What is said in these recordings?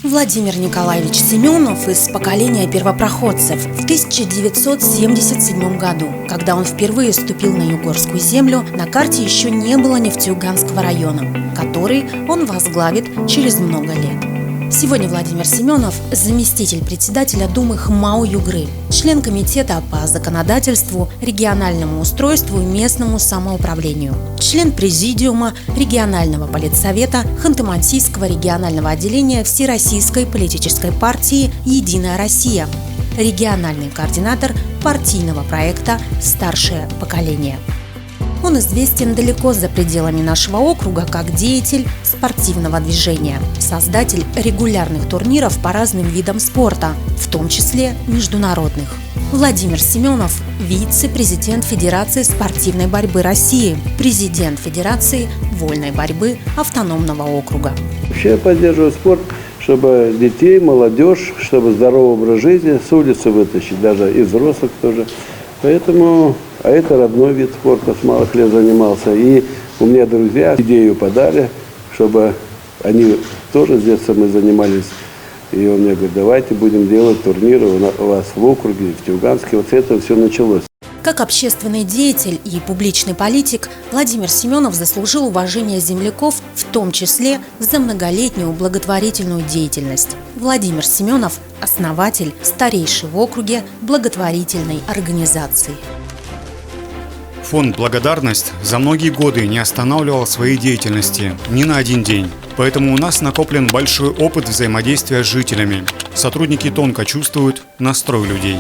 Владимир Николаевич Семенов из поколения первопроходцев в 1977 году, когда он впервые ступил на югорскую землю, на карте еще не было Нефтеюганского района, который он возглавит через много лет. Сегодня Владимир Семенов – заместитель председателя Думы ХМАО-Югры, член комитета по законодательству, региональному устройству и местному самоуправлению, член президиума регионального политсовета Ханты-Мансийского регионального отделения Всероссийской политической партии «Единая Россия», региональный координатор партийного проекта «Старшее поколение». Он известен далеко за пределами нашего округа как деятель спортивного движения, создатель регулярных турниров по разным видам спорта, в том числе международных. Владимир Семенов – вице-президент Федерации спортивной борьбы России, президент Федерации вольной борьбы автономного округа. Вообще я поддерживаю спорт, чтобы детей, молодежь, чтобы здоровый образ жизни с улицы вытащить, даже и взрослых тоже. Поэтому, а это родной вид спорта, с малых лет занимался. И у меня друзья идею подали, чтобы они тоже с детства мы занимались. И он мне говорит, давайте будем делать турниры у вас в округе, в Нефтеюганске. Вот с этого все началось. Как общественный деятель и публичный политик, Владимир Семенов заслужил уважение земляков, в том числе за многолетнюю благотворительную деятельность. Владимир Семенов – основатель старейшей в округе благотворительной организации. Фонд «Благодарность» за многие годы не останавливал своей деятельности ни на один день. Поэтому у нас накоплен большой опыт взаимодействия с жителями. Сотрудники тонко чувствуют настрой людей.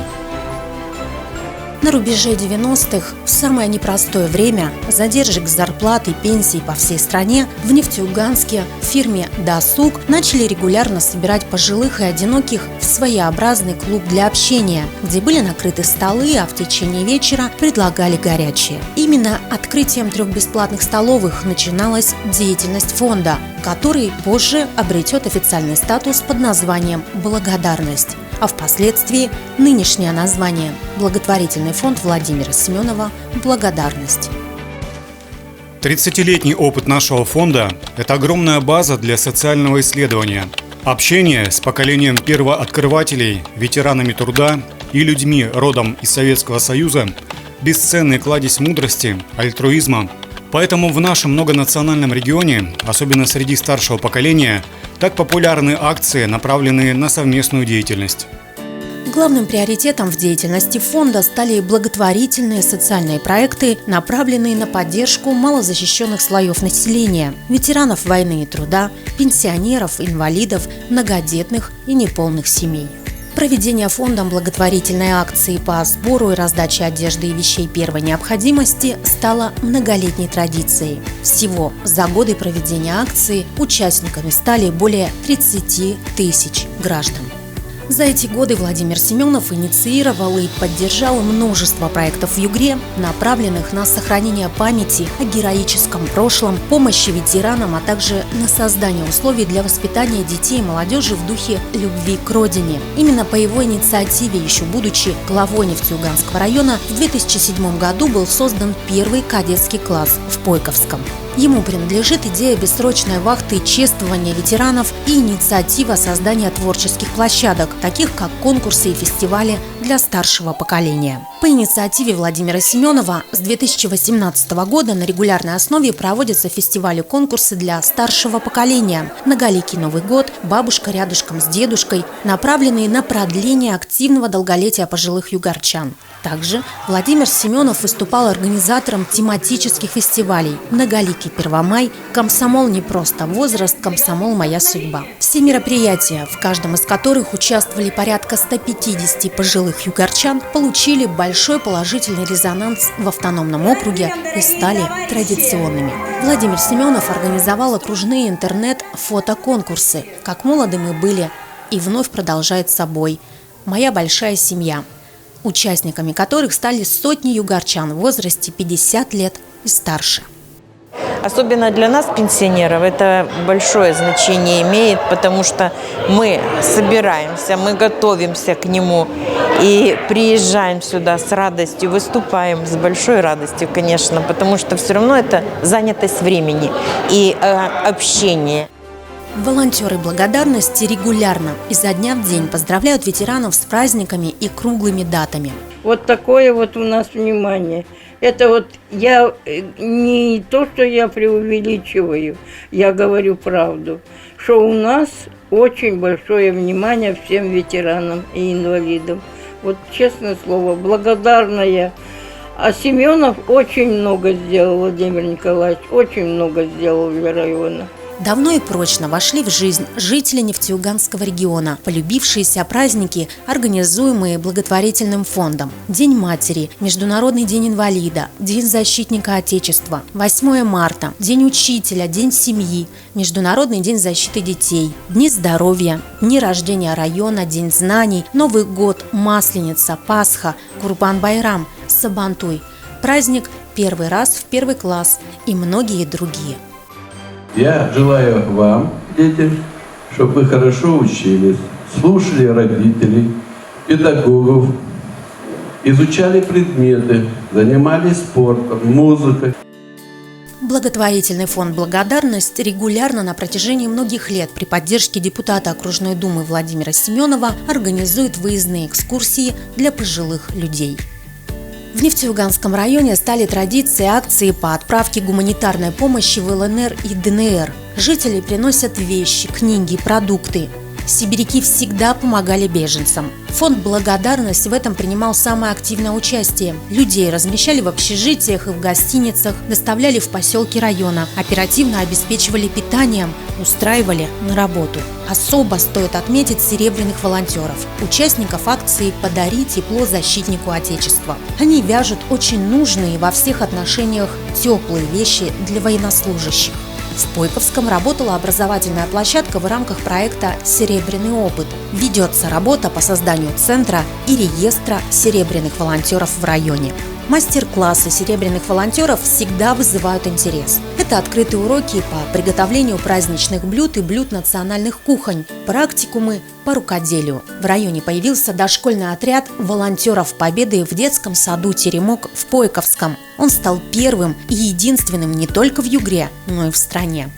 На рубеже 90-х, в самое непростое время, задержек зарплат и пенсий по всей стране, в Нефтеюганске в фирме «Досуг» начали регулярно собирать пожилых и одиноких в своеобразный клуб для общения, где были накрыты столы, а в течение вечера предлагали горячее. Именно открытием 3 бесплатных столовых начиналась деятельность фонда, который позже обретет официальный статус под названием «Благодарность», а впоследствии нынешнее название – благотворительный фонд Владимира Семенова «Благодарность». 30-летний опыт нашего фонда – это огромная база для социального исследования, общение с поколением первооткрывателей, ветеранами труда и людьми родом из Советского Союза, бесценный кладезь мудрости, альтруизма. Поэтому в нашем многонациональном регионе, особенно среди старшего поколения, так популярны акции, направленные на совместную деятельность. Главным приоритетом в деятельности фонда стали благотворительные социальные проекты, направленные на поддержку малозащищенных слоев населения, ветеранов войны и труда, пенсионеров, инвалидов, многодетных и неполных семей. Проведение фондом благотворительной акции по сбору и раздаче одежды и вещей первой необходимости стало многолетней традицией. Всего за годы проведения акции участниками стали более 30 тысяч граждан. За эти годы Владимир Семенов инициировал и поддержал множество проектов в Югре, направленных на сохранение памяти о героическом прошлом, помощи ветеранам, а также на создание условий для воспитания детей и молодежи в духе любви к родине. Именно по его инициативе, еще будучи главой Нефтеюганского района, в 2007 году был создан первый кадетский класс в Пойковском. Ему принадлежит идея бессрочной вахты и чествования ветеранов и инициатива создания творческих площадок, таких как конкурсы и фестивали для старшего поколения. По инициативе Владимира Семенова с 2018 года на регулярной основе проводятся фестивали и конкурсы для старшего поколения, многоликий Новый год, бабушка рядышком с дедушкой, направленные на продление активного долголетия пожилых югорчан. Также Владимир Семенов выступал организатором тематических фестивалей «Многоликий Первомай», «Комсомол не просто возраст», «Комсомол – моя судьба». Все мероприятия, в каждом из которых участвовали порядка 150 пожилых югорчан, получили большой положительный резонанс в автономном округе и стали традиционными. Владимир Семенов организовал окружные интернет-фотоконкурсы «Как молоды мы были» и вновь продолжает собой «Моя большая семья», участниками которых стали сотни югорчан в возрасте 50 лет и старше. Особенно для нас, пенсионеров, это большое значение имеет, потому что мы собираемся, мы готовимся к нему и приезжаем сюда с радостью, выступаем с большой радостью, конечно, потому что все равно это занятость времени и общение. Волонтеры благодарности регулярно, изо дня в день поздравляют ветеранов с праздниками и круглыми датами. Вот такое вот у нас внимание. Это вот я не то, что я преувеличиваю, я говорю правду, что у нас очень большое внимание всем ветеранам и инвалидам. Вот честное слово, благодарная. А Семенов очень много сделал, Владимир Николаевич, очень много сделал для района. Давно и прочно вошли в жизнь жители Нефтеюганского региона, полюбившиеся праздники, организуемые благотворительным фондом. День матери, Международный день инвалида, День защитника Отечества, 8 марта, День учителя, День семьи, Международный день защиты детей, Дни здоровья, Дни рождения района, День знаний, Новый год, Масленица, Пасха, Курбан-Байрам, Сабантуй, праздник «Первый раз в первый класс» и многие другие. Я желаю вам, дети, чтобы вы хорошо учились, слушали родителей, педагогов, изучали предметы, занимались спортом, музыкой. Благотворительный фонд «Благодарность» регулярно на протяжении многих лет при поддержке депутата окружной думы Владимира Семенова организует выездные экскурсии для пожилых людей. В Нефтеюганском районе стали традиции акции по отправке гуманитарной помощи в ЛНР и ДНР. Жители приносят вещи, книги, продукты. Сибиряки всегда помогали беженцам. Фонд «Благодарность» в этом принимал самое активное участие. Людей размещали в общежитиях и в гостиницах, доставляли в поселки района, оперативно обеспечивали питанием, устраивали на работу. Особо стоит отметить серебряных волонтеров, участников акции «Подари тепло защитнику Отечества». Они вяжут очень нужные во всех отношениях теплые вещи для военнослужащих. В Пойковском работала образовательная площадка в рамках проекта «Серебряный опыт». Ведется работа по созданию центра и реестра серебряных волонтеров в районе. Мастер-классы серебряных волонтеров всегда вызывают интерес. Это открытые уроки по приготовлению праздничных блюд и блюд национальных кухонь, практикумы по рукоделию. В районе появился дошкольный отряд волонтеров Победы в детском саду «Теремок» в Пойковском. Он стал первым и единственным не только в Югре, но и в стране.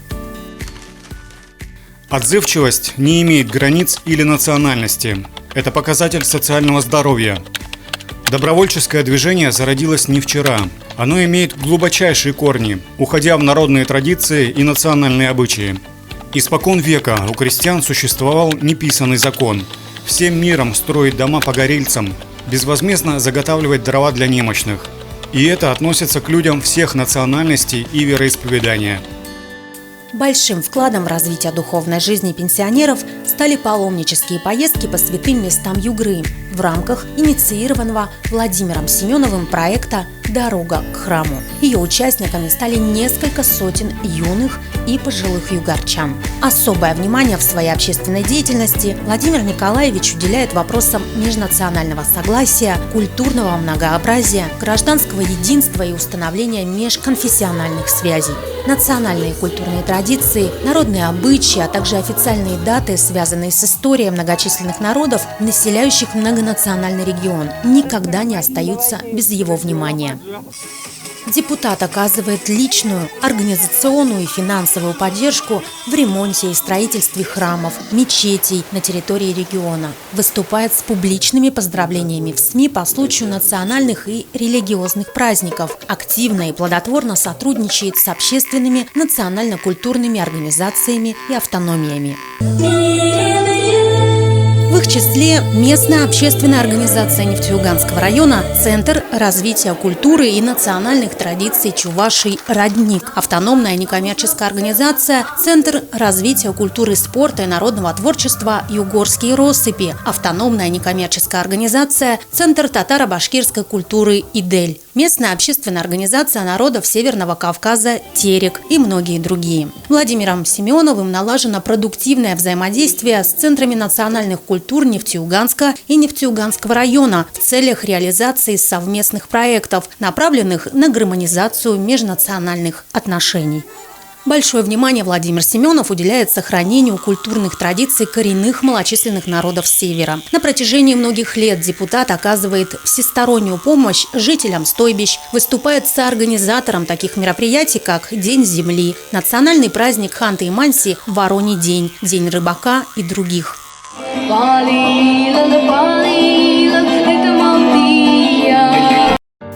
Отзывчивость не имеет границ или национальности. Это показатель социального здоровья. Добровольческое движение зародилось не вчера. Оно имеет глубочайшие корни, уходя в народные традиции и национальные обычаи. Испокон века у крестьян существовал неписанный закон – всем миром строить дома погорельцам, безвозмездно заготавливать дрова для немощных. И это относится к людям всех национальностей и вероисповедания. Большим вкладом в развитие духовной жизни пенсионеров стали паломнические поездки по святым местам Югры в рамках инициированного Владимиром Семеновым проекта «Дорога к храму». Ее участниками стали несколько сотен юных и пожилых югорчан. Особое внимание в своей общественной деятельности Владимир Николаевич уделяет вопросам межнационального согласия, культурного многообразия, гражданского единства и установления межконфессиональных связей. Национальные и культурные традиции, народные обычаи, а также официальные даты, связанные с историей многочисленных народов, населяющих многонациональный регион, никогда не остаются без его внимания. Депутат оказывает личную, организационную и финансовую поддержку в ремонте и строительстве храмов, мечетей на территории региона. Выступает с публичными поздравлениями в СМИ по случаю национальных и религиозных праздников. Активно и плодотворно сотрудничает с общественными национально-культурными организациями и автономиями. В их числе местная общественная организация Нефтеюганского района, Центр развития культуры и национальных традиций Чувашии «Родник», автономная некоммерческая организация Центр развития культуры, спорта и народного творчества «Югорские россыпи», автономная некоммерческая организация Центр татаро-башкирской культуры «Идель», местная общественная организация народов Северного Кавказа «Терек» и многие другие. Владимиром Семеновым налажено продуктивное взаимодействие с центрами национальных культур Нефтеюганска и Нефтеюганского района в целях реализации совместных проектов, направленных на гармонизацию межнациональных отношений. Большое внимание Владимир Семенов уделяет сохранению культурных традиций коренных малочисленных народов Севера. На протяжении многих лет депутат оказывает всестороннюю помощь жителям стойбищ, выступает соорганизатором таких мероприятий, как День земли, национальный праздник Ханты-Манси, Вороний день, День рыбака и других.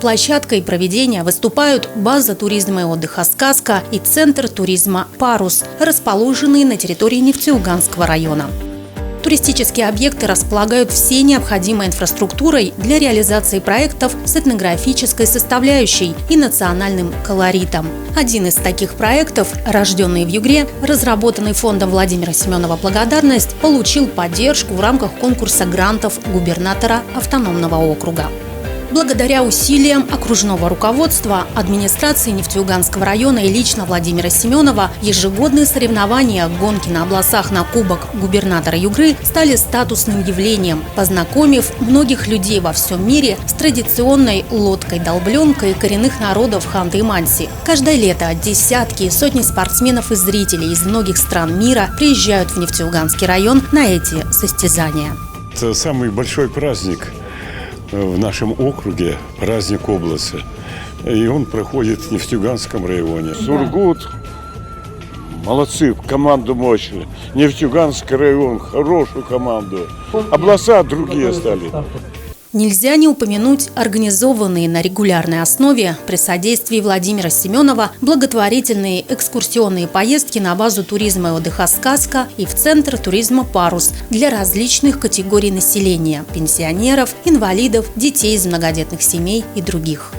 Площадкой проведения выступают база туризма и отдыха «Сказка» и центр туризма «Парус», расположенные на территории Нефтеюганского района. Туристические объекты располагают всей необходимой инфраструктурой для реализации проектов с этнографической составляющей и национальным колоритом. Один из таких проектов, рожденный в Югре, разработанный фондом Владимира Семенова «Благодарность», получил поддержку в рамках конкурса грантов губернатора автономного округа. Благодаря усилиям окружного руководства, администрации Нефтеюганского района и лично Владимира Семенова, ежегодные соревнования гонки на облацах на кубок губернатора Югры стали статусным явлением, познакомив многих людей во всем мире с традиционной лодкой-долбленкой коренных народов Ханты-Манси. Каждое лето десятки и сотни спортсменов и зрителей из многих стран мира приезжают в Нефтеюганский район на эти состязания. Это самый большой праздник в нашем округе, праздник области. И он проходит в Нефтеюганском районе. Сургут, молодцы, команду мощную. Нефтеюганский район, хорошую команду. Областа другие стали. Нельзя не упомянуть организованные на регулярной основе при содействии Владимира Семенова благотворительные экскурсионные поездки на базу туризма и отдыха «Сказка» и в центр туризма «Парус» для различных категорий населения – пенсионеров, инвалидов, детей из многодетных семей и других.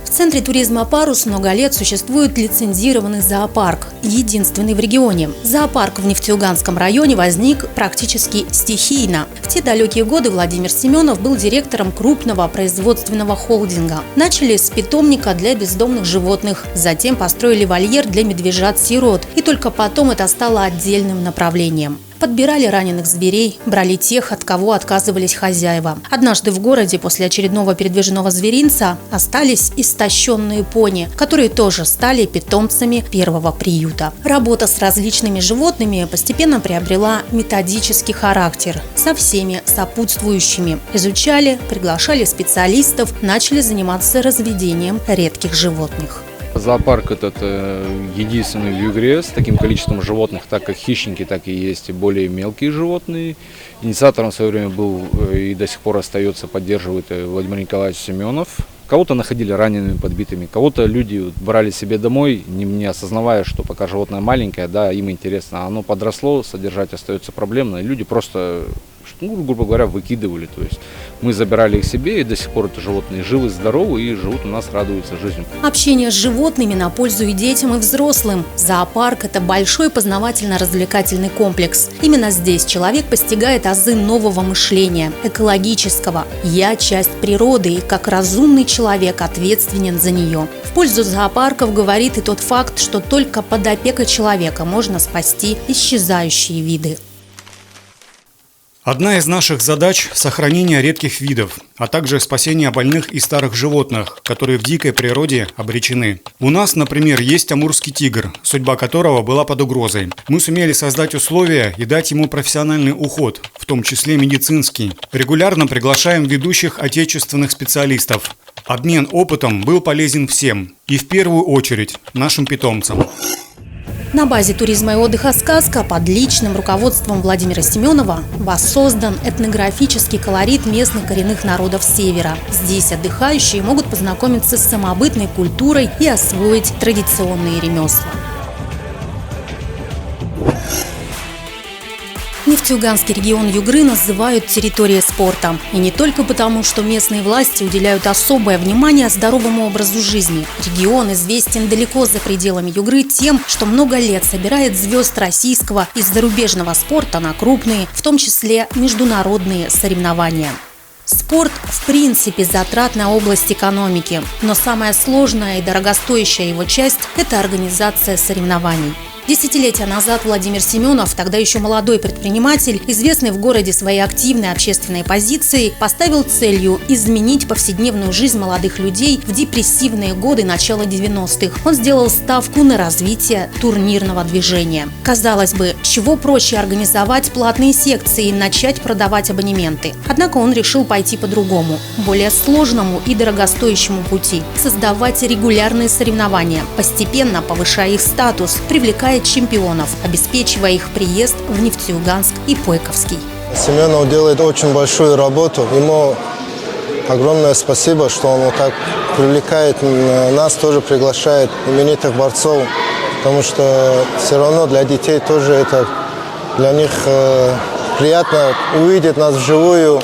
В центре туризма «Парус» много лет существует лицензированный зоопарк, единственный в регионе. Зоопарк в Нефтеюганском районе возник практически стихийно. В те далекие годы Владимир Семенов был директором крупного производственного холдинга. Начали с питомника для бездомных животных, затем построили вольер для медвежат-сирот, и только потом это стало отдельным направлением. Подбирали раненых зверей, брали тех, от кого отказывались хозяева. Однажды в городе после очередного передвижного зверинца остались истощенные пони, которые тоже стали питомцами первого приюта. Работа с различными животными постепенно приобрела методический характер со всеми сопутствующими. Изучали, приглашали специалистов, начали заниматься разведением редких животных. Зоопарк этот единственный в Югре с таким количеством животных, так как хищники, так и есть и более мелкие животные. Инициатором в свое время был и до сих пор остается, поддерживает Владимир Николаевич Семенов. Кого-то находили ранеными, подбитыми, кого-то люди брали себе домой, не осознавая, что пока животное маленькое, да, им интересно, оно подросло, содержать остается проблемно, и люди просто, грубо говоря, выкидывали. То есть мы забирали их себе, и до сих пор это животные живы, здоровы и живут у нас, радуются жизнью. Общение с животными на пользу и детям, и взрослым. Зоопарк – это большой познавательно-развлекательный комплекс. Именно здесь человек постигает азы нового мышления, экологического. «Я – часть природы, и как разумный человек ответственен за нее». В пользу зоопарков говорит и тот факт, что только под опекой человека можно спасти исчезающие виды. Одна из наших задач – сохранение редких видов, а также спасение больных и старых животных, которые в дикой природе обречены. У нас, например, есть амурский тигр, судьба которого была под угрозой. Мы сумели создать условия и дать ему профессиональный уход, в том числе медицинский. Регулярно приглашаем ведущих отечественных специалистов. Обмен опытом был полезен всем, и в первую очередь нашим питомцам. На базе туризма и отдыха «Сказка» под личным руководством Владимира Семенова воссоздан этнографический колорит местных коренных народов Севера. Здесь отдыхающие могут познакомиться с самобытной культурой и освоить традиционные ремесла. Нефтеюганский регион Югры называют территорией спорта. И не только потому, что местные власти уделяют особое внимание здоровому образу жизни. Регион известен далеко за пределами Югры тем, что много лет собирает звезд российского и зарубежного спорта на крупные, в том числе международные соревнования. Спорт в принципе затратная область экономики, но самая сложная и дорогостоящая его часть – это организация соревнований. Десятилетия назад Владимир Семенов, тогда еще молодой предприниматель, известный в городе своей активной общественной позицией, поставил целью изменить повседневную жизнь молодых людей в депрессивные годы начала 90-х. Он сделал ставку на развитие турнирного движения. Казалось бы, чего проще организовать платные секции и начать продавать абонементы. Однако он решил пойти по-другому, более сложному и дорогостоящему пути – создавать регулярные соревнования, постепенно повышая их статус, привлекая чемпионов, обеспечивая их приезд в Нефтеюганск и Пойковский. Семенов делает очень большую работу. Ему огромное спасибо, что он вот так привлекает нас, тоже приглашает именитых борцов, потому что все равно для детей тоже это для них приятно увидеть нас вживую,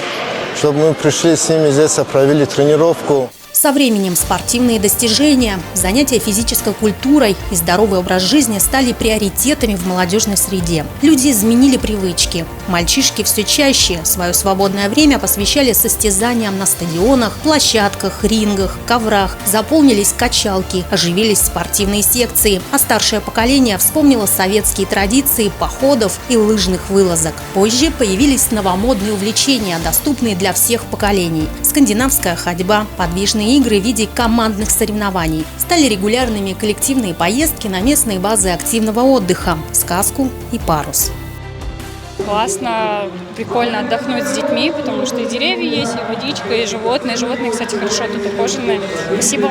чтобы мы пришли с ними здесь, провели тренировку. Со временем спортивные достижения, занятия физической культурой и здоровый образ жизни стали приоритетами в молодежной среде. Люди изменили привычки. Мальчишки все чаще свое свободное время посвящали состязаниям на стадионах, площадках, рингах, коврах. Заполнились качалки, оживились спортивные секции. А старшее поколение вспомнило советские традиции походов и лыжных вылазок. Позже появились новомодные увлечения, доступные для всех поколений. Скандинавская ходьба, подвижные игры в виде командных соревнований. Стали регулярными коллективные поездки на местные базы активного отдыха, сказку и парус. Классно, прикольно отдохнуть с детьми, потому что и деревья есть, и водичка, и животные. Животные, кстати, хорошо тут ухоженные. Спасибо.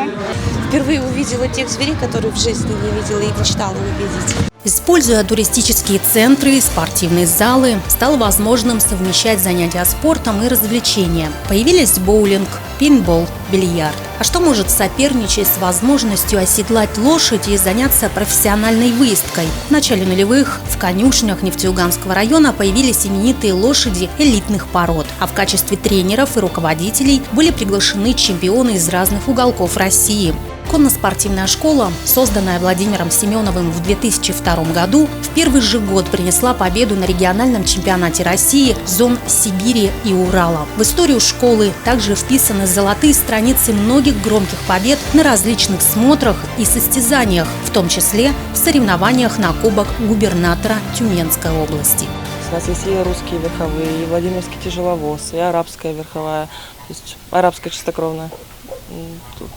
Впервые увидела тех зверей, которые в жизни не видела и мечтала увидеть. Используя туристические центры и спортивные залы, стало возможным совмещать занятия спортом и развлечения. Появились боулинг, пейнтбол, бильярд. А что может соперничать с возможностью оседлать лошадь и заняться профессиональной выездкой? В начале нулевых в конюшнях Нефтеюганского района появились именитые лошади элитных пород, а в качестве тренеров и руководителей были приглашены чемпионы из разных уголков России. Конно-спортивная школа, созданная Владимиром Семеновым в 2002 году, в первый же год принесла победу на региональном чемпионате России зон Сибири и Урала. В историю школы также вписаны золотые страницы многих громких побед на различных смотрах и состязаниях, в том числе в соревнованиях на Кубок губернатора Тюменской области. У нас есть и русские верховые, и владимирский тяжеловоз, и арабская верховая, то есть арабская чистокровная.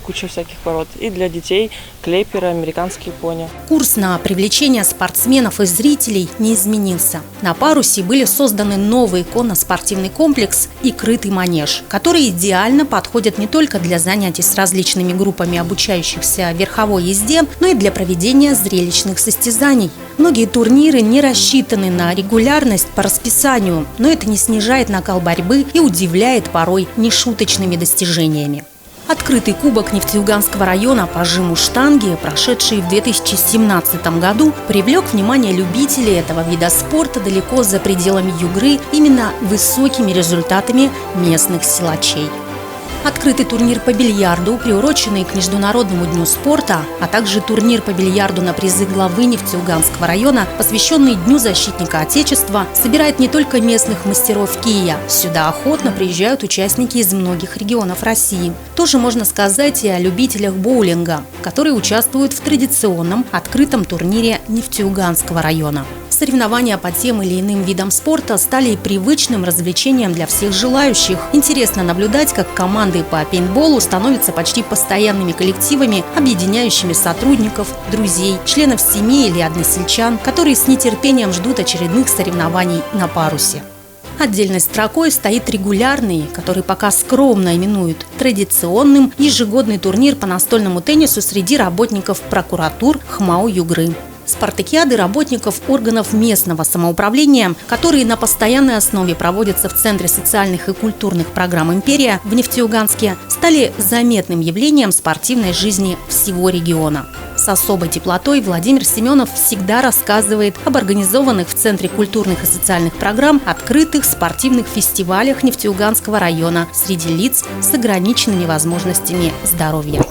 Куча всяких пород. И для детей клейперы, американские пони. Курс на привлечение спортсменов и зрителей не изменился. На парусе были созданы новый конно-спортивный комплекс и крытый манеж, которые идеально подходят не только для занятий с различными группами обучающихся верховой езде, но и для проведения зрелищных состязаний. Многие турниры не рассчитаны на регулярность по расписанию, но это не снижает накал борьбы и удивляет порой нешуточными достижениями. Открытый кубок Нефтеюганского района по жиму штанги, прошедший в 2017 году, привлек внимание любителей этого вида спорта далеко за пределами Югры именно высокими результатами местных силачей. Открытый турнир по бильярду, приуроченный к Международному дню спорта, а также турнир по бильярду на призы главы Нефтеюганского района, посвященный Дню защитника Отечества, собирает не только местных мастеров кия. Сюда охотно приезжают участники из многих регионов России. Тоже можно сказать и о любителях боулинга, которые участвуют в традиционном открытом турнире Нефтеюганского района. Соревнования по тем или иным видам спорта стали привычным развлечением для всех желающих. Интересно наблюдать, как команды по пейнтболу становятся почти постоянными коллективами, объединяющими сотрудников, друзей, членов семьи или односельчан, которые с нетерпением ждут очередных соревнований на парусе. Отдельной строкой стоит регулярный, который пока скромно именуют традиционным, ежегодный турнир по настольному теннису среди работников прокуратур ХМАО Югры. Спартакиады работников органов местного самоуправления, которые на постоянной основе проводятся в Центре социальных и культурных программ «Империя» в Нефтеюганске, стали заметным явлением спортивной жизни всего региона. С особой теплотой Владимир Семенов всегда рассказывает об организованных в Центре культурных и социальных программ открытых спортивных фестивалях Нефтеюганского района среди лиц с ограниченными возможностями здоровья.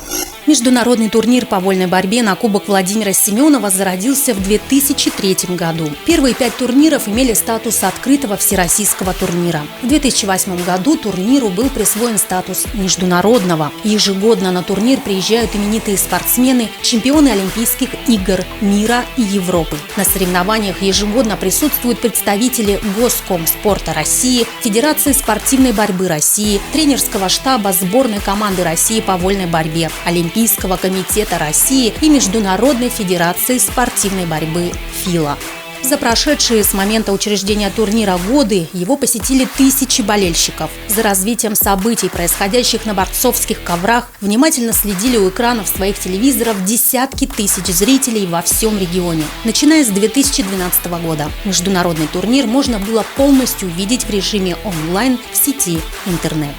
Международный турнир по вольной борьбе на Кубок Владимира Семенова зародился в 2003 году. Первые 5 турниров имели статус открытого всероссийского турнира. В 2008 году турниру был присвоен статус международного. Ежегодно на турнир приезжают именитые спортсмены, чемпионы Олимпийских игр мира и Европы. На соревнованиях ежегодно присутствуют представители Госкомспорта России, Федерации спортивной борьбы России, тренерского штаба сборной команды России по вольной борьбе, Олимпийского комитета России и Международной федерации спортивной борьбы ФИЛА. За прошедшие с момента учреждения турнира годы его посетили тысячи болельщиков. За развитием событий, происходящих на борцовских коврах, внимательно следили у экранов своих телевизоров десятки тысяч зрителей во всем регионе. Начиная с 2012 года международный турнир можно было полностью видеть в режиме онлайн в сети интернет.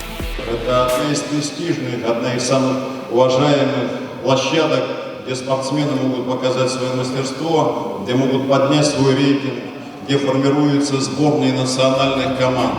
Это одна из престижных, одна из самых уважаемых площадок, где спортсмены могут показать свое мастерство, где могут поднять свой рейтинг, где формируются сборные национальных команд.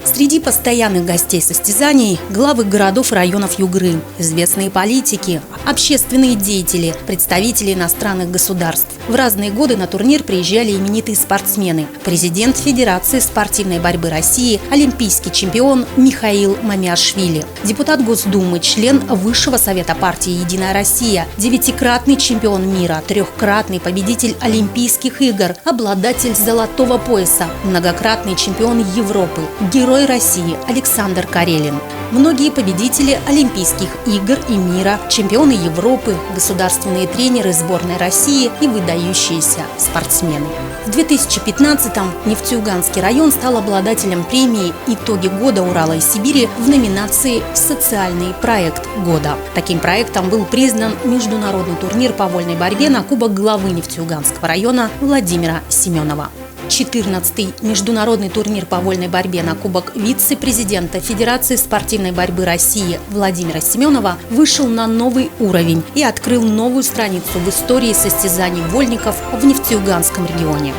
Среди постоянных гостей состязаний – главы городов и районов Югры, известные политики, общественные деятели, представители иностранных государств. В разные годы на турнир приезжали именитые спортсмены. Президент Федерации спортивной борьбы России, олимпийский чемпион Михаил Мамиашвили, депутат Госдумы, член Высшего совета партии «Единая Россия», 9-кратный чемпион мира, 3-кратный победитель Олимпийских игр, обладатель золотого пояса, многократный чемпион Европы, герой России Александр Карелин. Многие победители Олимпийских игр и мира, чемпионы Европы, государственные тренеры сборной России и выдающиеся спортсмены. В 2015-м Нефтеюганский район стал обладателем премии «Итоги года Урала и Сибири» в номинации «Социальный проект года». Таким проектом был признан международный турнир по вольной борьбе на Кубок главы Нефтеюганского района Владимира Семенова. 14-й международный турнир по вольной борьбе на Кубок вице-президента Федерации спортивной борьбы России Владимира Семенова вышел на новый уровень и открыл новую страницу в истории состязаний вольников в Нефтеюганском регионе.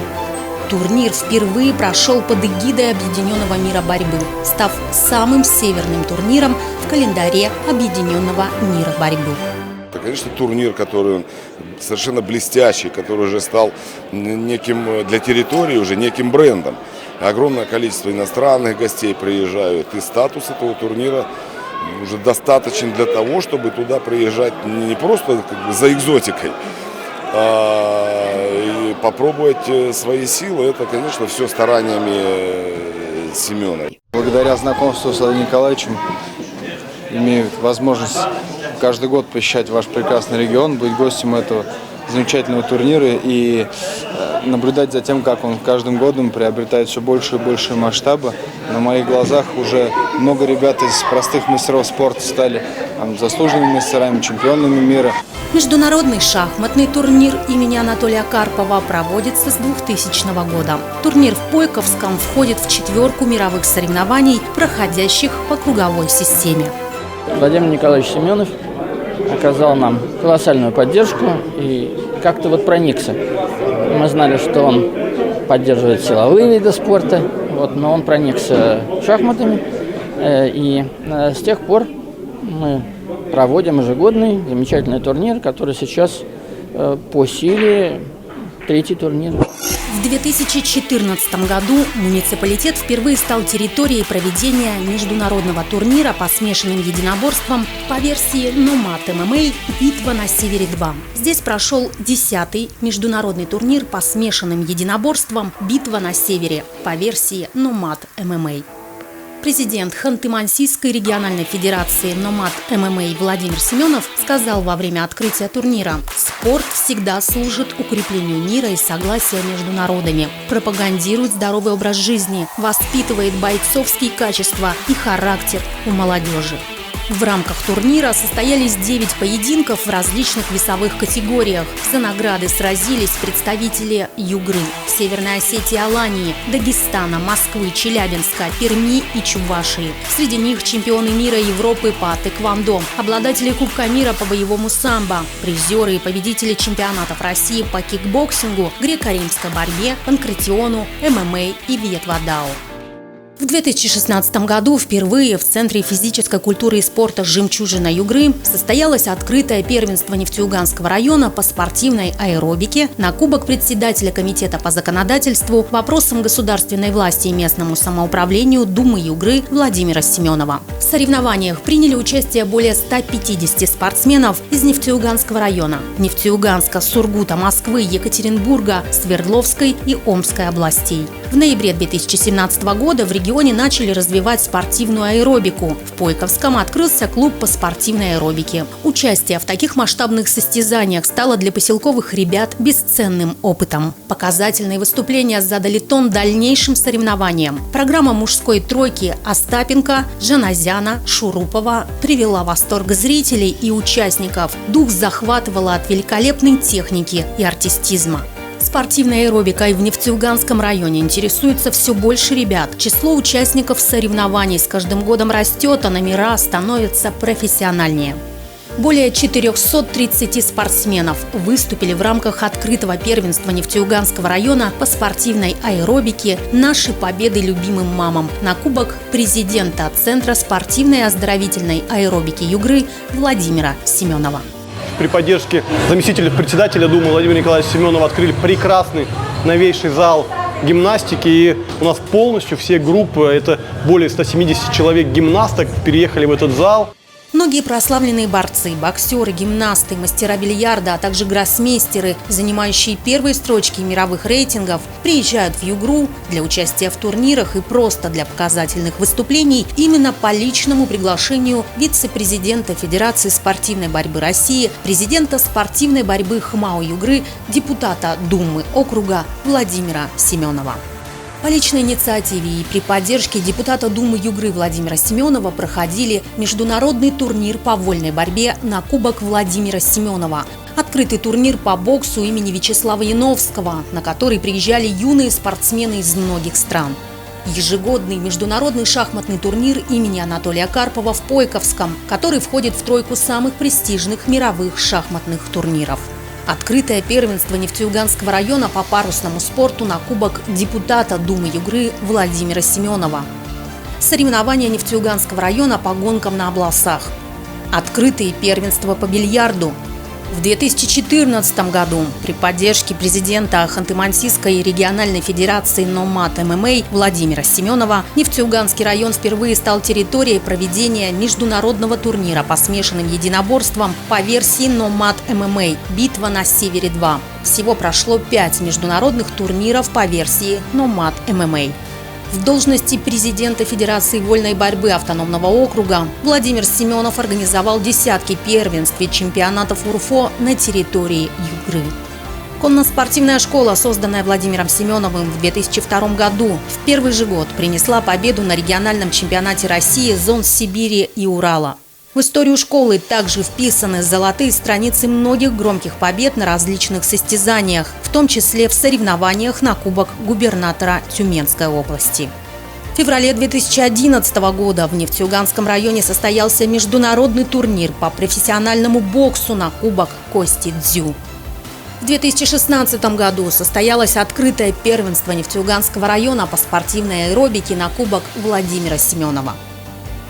Турнир впервые прошел под эгидой Объединенного мира борьбы, став самым северным турниром в календаре Объединенного мира борьбы. Это, конечно, турнир, который совершенно блестящий, который уже стал неким для территории, уже неким брендом. Огромное количество иностранных гостей приезжают, и статус этого турнира уже достаточен для того, чтобы туда приезжать не просто за экзотикой, а и попробовать свои силы. Это, конечно, все стараниями Семена. Благодаря знакомству с Владимиром Николаевичем имею возможность каждый год посещать ваш прекрасный регион, быть гостем этого замечательного турнира и наблюдать за тем, как он каждым годом приобретает все больше и больше масштаба. На моих глазах уже много ребят из простых мастеров спорта стали заслуженными мастерами, чемпионами мира. Международный шахматный турнир имени Анатолия Карпова проводится с 2000 года. Турнир в Пойковском входит в 4 мировых соревнований, проходящих по круговой системе. Владимир Николаевич Семенов оказал нам колоссальную поддержку и как-то проникся. Мы знали, что он поддерживает силовые виды спорта, но он проникся шахматами. И с тех пор мы проводим ежегодный замечательный турнир, который сейчас по силе 3-й турнир. В 2014 году муниципалитет впервые стал территорией проведения международного турнира по смешанным единоборствам по версии Nomad MMA «Битва на Севере-2». Здесь прошел 10-й международный турнир по смешанным единоборствам «Битва на Севере» по версии Nomad MMA. Президент Ханты-Мансийской региональной федерации Nomad MMA Владимир Семенов сказал во время открытия турнира: «Спорт всегда служит укреплению мира и согласия между народами, пропагандирует здоровый образ жизни, воспитывает бойцовские качества и характер у молодежи». В рамках турнира состоялись 9 поединков в различных весовых категориях. За награды сразились представители Югры, Северной Осетии, Алании, Дагестана, Москвы, Челябинска, Перми и Чувашии. Среди них чемпионы мира и Европы по тэквондо, обладатели Кубка мира по боевому самбо, призеры и победители чемпионатов России по кикбоксингу, греко-римской борьбе, панкратиону, ММА и вьетвадао. В 2016 году впервые в Центре физической культуры и спорта «Жемчужина Югры» состоялось открытое первенство Нефтеюганского района по спортивной аэробике на Кубок председателя Комитета по законодательству, вопросам государственной власти и местному самоуправлению Думы Югры Владимира Семенова. В соревнованиях приняли участие более 150 спортсменов из Нефтеюганского района, Нефтеюганска, Сургута, Москвы, Екатеринбурга, Свердловской и Омской областей. В ноябре 2017 года в регионе начали развивать спортивную аэробику. В Пойковском открылся клуб по спортивной аэробике. Участие в таких масштабных состязаниях стало для поселковых ребят бесценным опытом. Показательные выступления задали тон дальнейшим соревнованиям. Программа мужской тройки Остапенко, Жаназяна, Шурупова привела в восторг зрителей и участников. Дух захватывало от великолепной техники и артистизма. Спортивной аэробикой в Нефтеюганском районе интересуется все больше ребят. Число участников соревнований с каждым годом растет, а номера становятся профессиональнее. Более 430 спортсменов выступили в рамках открытого первенства Нефтеюганского района по спортивной аэробике «Наши победы любимым мамам» на Кубок президента Центра спортивной и оздоровительной аэробики Югры Владимира Семенова. При поддержке заместителя председателя Думы Владимира Николаевича Семенова открыли прекрасный новейший зал гимнастики. И у нас полностью все группы, это более 170 человек гимнасток, переехали в этот зал. Многие прославленные борцы, боксеры, гимнасты, мастера бильярда, а также гроссмейстеры, занимающие первые строчки мировых рейтингов, приезжают в Югру для участия в турнирах и просто для показательных выступлений именно по личному приглашению вице-президента Федерации спортивной борьбы России, президента спортивной борьбы ХМАО Югры, депутата Думы округа Владимира Семенова. По личной инициативе и при поддержке депутата Думы Югры Владимира Семенова проходили международный турнир по вольной борьбе на Кубок Владимира Семенова, открытый турнир по боксу имени Вячеслава Яновского, на который приезжали юные спортсмены из многих стран. Ежегодный международный шахматный турнир имени Анатолия Карпова в Пойковском, который входит в тройку самых престижных мировых шахматных турниров. Открытое первенство Нефтеюганского района по парусному спорту на Кубок депутата Думы Югры Владимира Семенова. Соревнования Нефтеюганского района по гонкам на обласах. Открытые первенства по бильярду. В 2014 году при поддержке президента Ханты-Мансийской региональной федерации НОМАТ ММА Владимира Семенова Нефтеюганский район впервые стал территорией проведения международного турнира по смешанным единоборствам по версии НОМАТ ММА «Битва на Севере-2». Всего прошло 5 международных турниров по версии НОМАТ ММА. В должности президента Федерации вольной борьбы автономного округа Владимир Семенов организовал десятки первенств и чемпионатов УРФО на территории Югры. Конно-спортивная школа, созданная Владимиром Семеновым в 2002 году, в первый же год принесла победу на региональном чемпионате России зон Сибири и Урала. В историю школы также вписаны золотые страницы многих громких побед на различных состязаниях, в том числе в соревнованиях на Кубок губернатора Тюменской области. В феврале 2011 года в Нефтеюганском районе состоялся международный турнир по профессиональному боксу на Кубок Кости Дзю. В 2016 году состоялось открытое первенство Нефтеюганского района по спортивной аэробике на Кубок Владимира Семенова.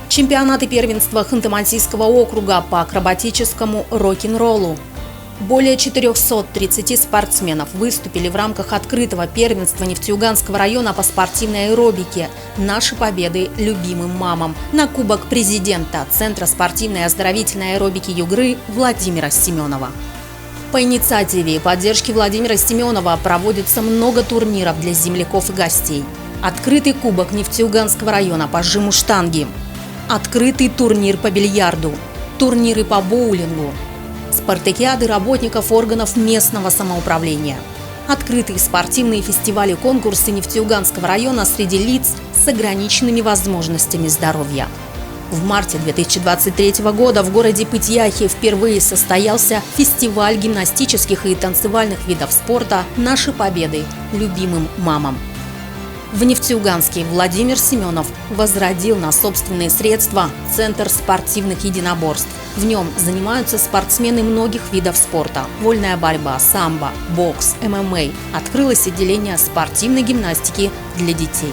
Чемпионаты первенства Ханты-Мансийского округа по акробатическому рок-н-роллу. Более 430 спортсменов выступили в рамках открытого первенства Нефтеюганского района по спортивной аэробике «Наши победы любимым мамам» на Кубок президента Центра спортивной и оздоровительной аэробики Югры Владимира Семенова. По инициативе и поддержке Владимира Семенова проводится много турниров для земляков и гостей. Открытый Кубок Нефтеюганского района по жиму штанги. Открытый турнир по бильярду, турниры по боулингу, спартакиады работников органов местного самоуправления, открытые спортивные фестивали и конкурсы Нефтеюганского района среди лиц с ограниченными возможностями здоровья. В марте 2023 года в городе Пыть-Яхе впервые состоялся фестиваль гимнастических и танцевальных видов спорта «Наши победы любимым мамам». В Нефтеюганске Владимир Семенов возродил на собственные средства Центр спортивных единоборств. В нем занимаются спортсмены многих видов спорта – вольная борьба, самбо, бокс, ММА. Открылось отделение спортивной гимнастики для детей.